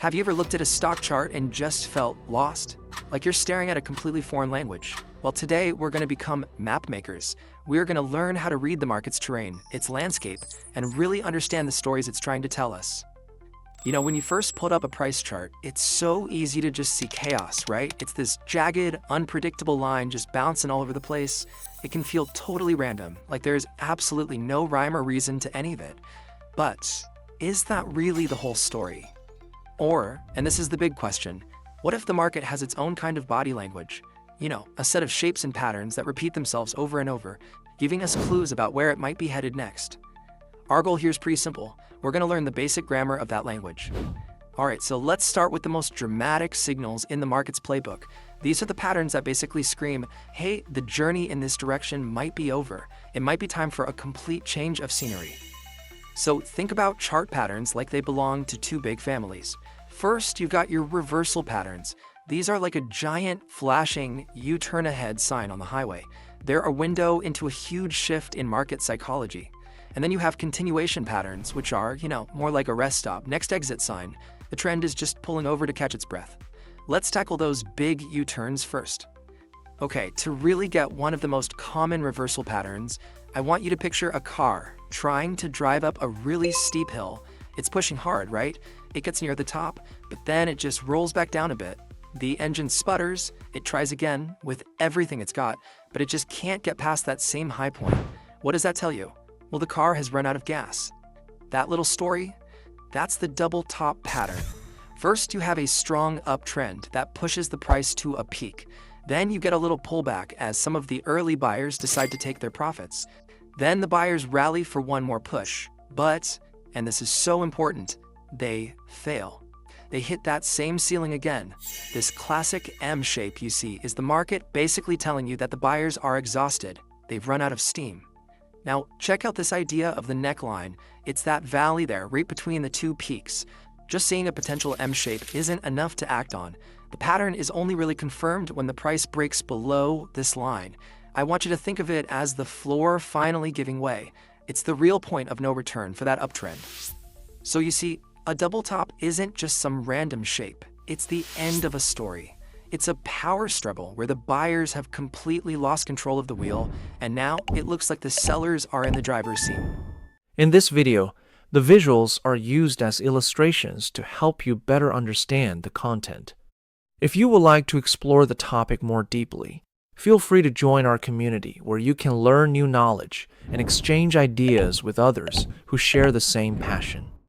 Have you ever looked at a stock chart and just felt lost? Like you're staring at a completely foreign language? Well, today we're going to become map makers. We're going to learn how to read the market's terrain, its landscape, and really understand the stories it's trying to tell us. You know, when you first put up a price chart, it's so easy to just see chaos, right? It's this jagged, unpredictable line just bouncing all over the place. It can feel totally random, like there's absolutely no rhyme or reason to any of it. But is that really the whole story? Or, and this is the big question, what if the market has its own kind of body language? You know, a set of shapes and patterns that repeat themselves over and over, giving us clues about where it might be headed next. Our goal here is pretty simple. We're going to learn the basic grammar of that language. Alright, so let's start with the most dramatic signals in the market's playbook. These are the patterns that basically scream, hey, the journey in this direction might be over. It might be time for a complete change of scenery. So think about chart patterns like they belong to two big families. First, you've got your reversal patterns. These are like a giant flashing U-turn ahead sign on the highway. They're a window into a huge shift in market psychology. And then you have continuation patterns, which are, more like a rest stop, next exit sign. The trend is just pulling over to catch its breath. Let's tackle those big U-turns first. Okay, to really get one of the most common reversal patterns, I want you to picture a car trying to drive up a really steep hill. It's pushing hard, right? It gets near the top, but then it just rolls back down a bit. The engine sputters, it tries again with everything it's got, but it just can't get past that same high point. What does that tell you? Well, the car has run out of gas. That little story, that's the double top pattern. First, you have a strong uptrend that pushes the price to a peak. Then you get a little pullback as some of the early buyers decide to take their profits. Then the buyers rally for one more push, but, and this is so important, they fail. They hit that same ceiling again. This classic M shape you see is the market basically telling you that the buyers are exhausted. They've run out of steam. Now, check out this idea of the neckline. It's that valley there, right between the two peaks. Just seeing a potential M shape isn't enough to act on. The pattern is only really confirmed when the price breaks below this line. I want you to think of it as the floor finally giving way. It's the real point of no return for that uptrend. So you see, a double top isn't just some random shape. It's the end of a story. It's a power struggle where the buyers have completely lost control of the wheel, and now it looks like the sellers are in the driver's seat. In this video, the visuals are used as illustrations to help you better understand the content. If you would like to explore the topic more deeply, feel free to join our community where you can learn new knowledge and exchange ideas with others who share the same passion.